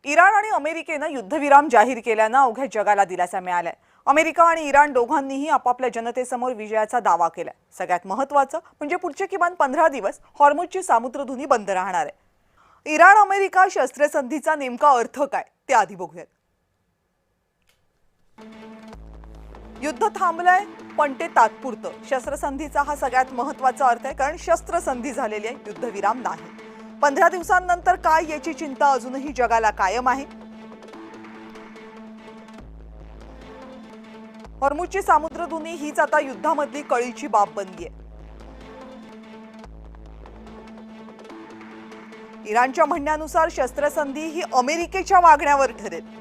Iran आणि अमेरिकेनं युद्धविराम जाहीर केल्यानं अवघ्या जगाला दिलासा मिळालाय। अमेरिका आणि इराण दोघांनीही आपापल्या जनतेसमोर विजयाचा दावा केलाय। सगळ्यात महत्त्वाचं म्हणजे पुढचे किमान 15 दिवस हॉर्मुझची सामुद्रधुनी बंद राहणार आहे। इराण अमेरिका शस्त्रसंधीचा नेमका अर्थ काय ते आधी बघूयात। युद्ध थांबलंय पण ते तात्पुरतं। शस्त्रसंधीचा हा सगळ्यात महत्त्वाचा अर्थ आहे, कारण शस्त्रसंधी झालेली आहे, युद्धविराम नाही। 15 दिवसांनंतर काय याची चिंता अजूनही जगाला कायम आहे। हॉर्मुझची सामुद्रधुनी हीच आता युद्धामधली कळीची बाब बनली आहे। इराणच्या म्हणण्यानुसार शस्त्रसंधी ही अमेरिकेच्या वागण्यावर ठरेल।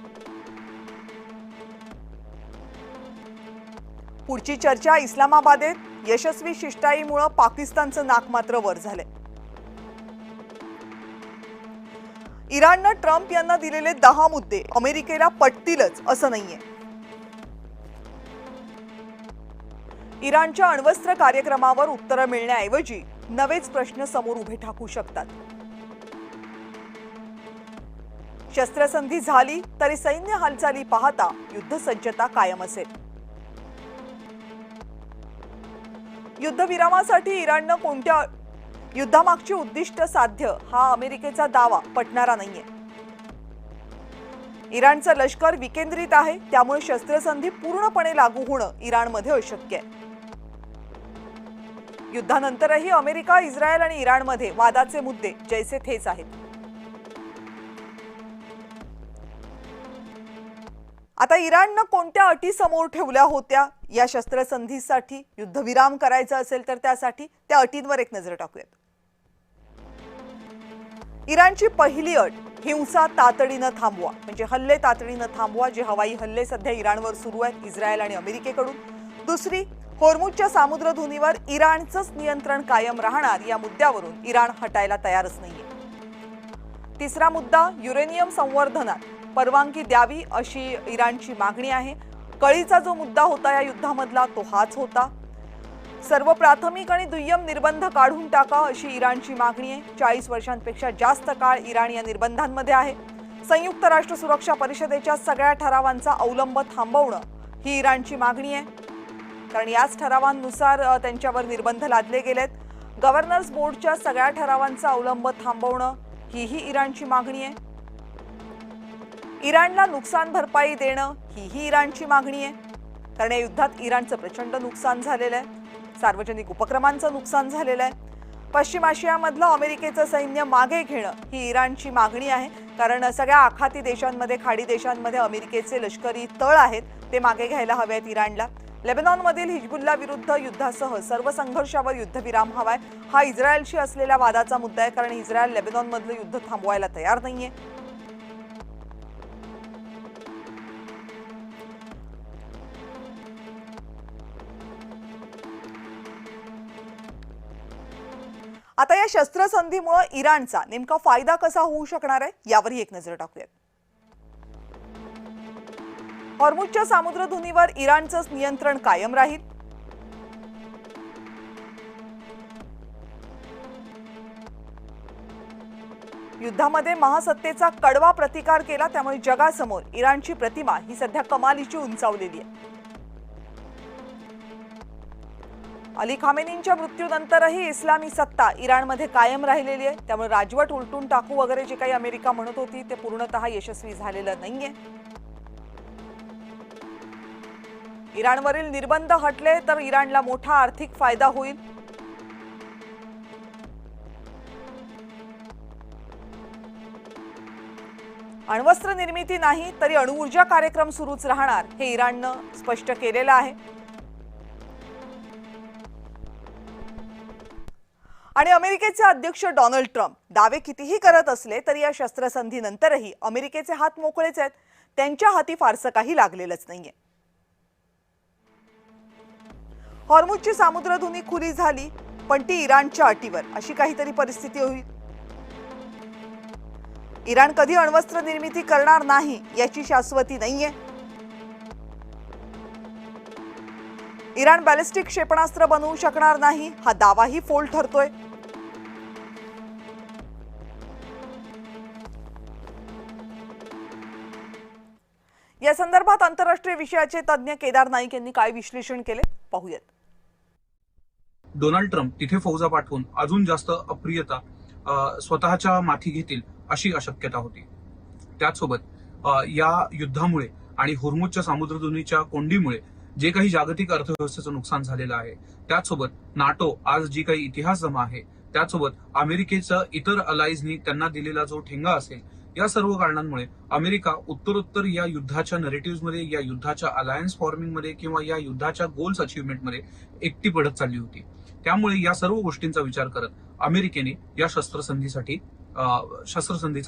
पुढची चर्चा इस्लामाबादेत यशस्वी शिष्टाईमुळे पाकिस्तानचं नाक मात्र वर झाले। इराणने ट्रम्प यांना दिलेले 10 मुद्दे अमेरिकेला पटतीलच असं नाहीये। इराणच्या अण्वस्त्र कार्यक्रमावर उत्तरं मिळण्याऐवजी नवेच प्रश्न समोर उभे ठाकू शकतात। शस्त्रसंधी झाली तरी सैन्य हालचाली पाहता युद्धसज्जता कायम असेल। युद्धविरामासाठी इराणने कोणत्या युद्धामागचे उद्दिष्ट साध्य हा अमेरिकेचा दावा पटणारा नाहीये। इराणचं लष्कर विकेंद्रित आहे, त्यामुळे शस्त्रसंधी पूर्णपणे लागू होणं इराणमध्ये अशक्य आहे। युद्धानंतरही अमेरिका, इस्रायल आणि इराणमध्ये वादाचे मुद्दे जैसे थेच आहेत। आता इराणने कोणत्या अटी समोर ठेवल्या होत्या या शस्त्रसंधीसाठी? युद्धविराम करायचा असेल तर त्यासाठी त्या अटींवर एक नजर टाकूयात। इराणची पहिली अट हिंसा तातडीने थांबवा, म्हणजे हल्ले तातडीने थांबवा, जे हवाई हल्ले सध्या इराणवर सुरू आहेत इस्रायल आणि अमेरिकेकडून। दुसरी, हॉर्मुझच्या सामुद्रधुनीवर इराणचंच नियंत्रण कायम राहणार, या मुद्द्यावरून इराण हटायला तयारच नाहीये। तिसरा मुद्दा, युरेनियम संवर्धनात परवानगी द्यावी अशी इराणची मागणी आहे। कळीचा जो मुद्दा होता या युद्धामधला तो हाच होता। सर्व प्राथमिक आणि दुय्यम निर्बंध काढून टाका अशी इराणची मागणी आहे। 40 वर्षांपेक्षा जास्त काळ इराण या निर्बंधांमध्ये आहे। संयुक्त राष्ट्र सुरक्षा परिषदेच्या सगळ्या ठरावांचा अवलंब थांबवणं ही इराणची मागणी आहे, कारण याच ठरावांनुसार त्यांच्यावर निर्बंध लादले गेलेत। गव्हर्नर्स बोर्डच्या सगळ्या ठरावांचा अवलंब थांबवणं हीही इराणची मागणी आहे। इराणला नुकसान भरपाई देणं हीही इराणची मागणी आहे, कारण या युद्धात इराणचं प्रचंड नुकसान झालेलं आहे, सार्वजनिक उपक्रमांचं नुकसान झालेलं आहे। पश्चिम आशियामधलं अमेरिकेचं सैन्य मागे घेणं ही इराणची मागणी आहे, कारण सगळ्या आखाती देशांमध्ये, खाडी देशांमध्ये अमेरिकेचे लष्करी तळ आहेत, ते मागे घ्यायला हवेत इराणला। लेबनॉनमधील हिजबुल्ला विरुद्ध युद्धासह सर्व संघर्षावर युद्धविराम हवाय, हा इस्रायलशी असलेल्या वादाचा मुद्दा आहे, कारण इस्रायल लेबनॉनमधलं युद्ध थांबवायला तयार नाहीये। आता या शस्त्रसंधीमुळे इराणचा नेमका फायदा कसा होऊ शकणार आहे यावरही एक नजर टाकूयात। हॉर्मुझच्या सामुद्रधुनीवर इराणचंच नियंत्रण कायम राहील। युद्धामध्ये महासत्तेचा कडवा प्रतिकार केला, त्यामुळे जगासमोर इराणची प्रतिमा ही सध्या कमालीची उंचावलेली आहे। अली खामेनींच्या मृत्यूनंतरही इस्लामी सत्ता इराणमध्ये कायम राहिलेली आहे, त्यामुळे राजवट उलटून टाकू वगैरे जे काही अमेरिका म्हणत होती ते पूर्णतः यशस्वी झालेलं नाहीये। इराणवरील निर्बंध हटले तर इराणला मोठा आर्थिक फायदा होईल। अण्वस्त्र निर्मिती नाही तरी अणुऊर्जा कार्यक्रम सुरूच राहणार, हे इराणनं स्पष्ट केलेलं आहे। आणि अमेरिकेचे अध्यक्ष डोनाल्ड ट्रम्प दावे कितीही करत असले तरी या शस्त्रसंधीनंतरही अमेरिकेचे हात मोकळेच आहेत, त्यांच्या हाती फारसं काही लागलेलंच नाहीये। हॉर्मुझची सामुद्रधुनी खुली झाली पण ती इराणच्या अटीवर, अशी काहीतरी परिस्थिती होईल। इराण कधी अण्वस्त्र निर्मिती करणार नाही याची शाश्वती नाहीये। इराण बॅलिस्टिक क्षेपणास्त्र बनवू शकणार नाही हा दावाही फोल ठरतोय। या संदर्भात आंतरराष्ट्रीय विषयाचे तज्ज्ञ केदार नाईक यांनी काय विश्लेषण केले पाहूयात. डोनाल्ड ट्रम्प तिथे फौजा पाठवून अजून जास्त अप्रियता स्वतःच्या माथी घेतील अशी अशक्यता होती. त्याचसोबत या युद्धामुळे आणि होर्मुझच्या सामुद्रधुनीच्या कोंडीमुळे जे काही जागतिक अर्थव्यवस्थेचं नुकसान झालेलं आहे, त्याचसोबत नाटो आज जी काही इतिहास जमा आहे, त्याचसोबत अमेरिकेचा इतर अलाइजनी त्यांना दिलेला जो ठेंगा असेल, या सर्व कारणांमुळे अमेरिका उत्तरोत्तर या युद्धाच्या नरेटिव्हमध्ये, या युद्धाच्या अलायन्स फॉर्मिंगमध्ये किंवा या युद्धाच्या गोल्स अचीवमेंटमध्ये एकटी पडत चालली होती. त्यामुळे या सर्व गोष्टींचा विचार करत अमेरिकेने या शस्त्रसंधीचा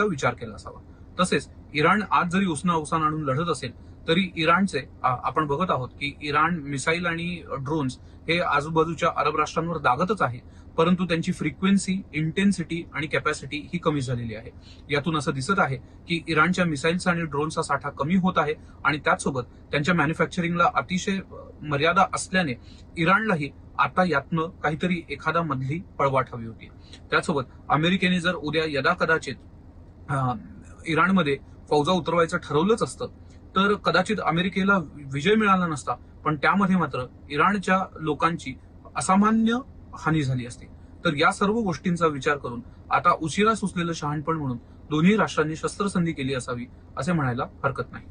विचार केला असावा. तसेच इराण आज जरी उसना अवसान आणून लढत असेल तरी इराणचे आपण बघत आहोत की इराण मिसाईल आणि ड्रोन्स हे आजूबाजूच्या अरब राष्ट्रांवर दागतच आहे, परंतु त्यांची फ्रिक्वेन्सी, इंटेन्सिटी आणि कॅपॅसिटी ही कमी झालेली आहे. यातून असं दिसत आहे की इराणच्या मिसाईल्स आणि ड्रोनचा साठा कमी होत आहे आणि त्याचसोबत त्यांच्या मॅन्युफॅक्चरिंगला अतिशय मर्यादा असल्याने इराणलाही आता यातनं काहीतरी एखादा मधली पळवाट हवी होती. त्याचसोबत अमेरिकेने जर उद्या यदाकदाचित इराणमध्ये फौजा उतरवायचं ठरवलंच असतं तर कदाचित अमेरिकेला विजय मिळाला नसता, पण त्यामध्ये मात्र इराणच्या लोकांची असामान्य हानी झाली असती. तर या सर्व गोष्टींचा विचार करून आता उशिरा सुचलेलं शहाणपण म्हणून दोन्ही राष्ट्रांनी शस्त्रसंधी केली असावी असे म्हणायला हरकत नाही.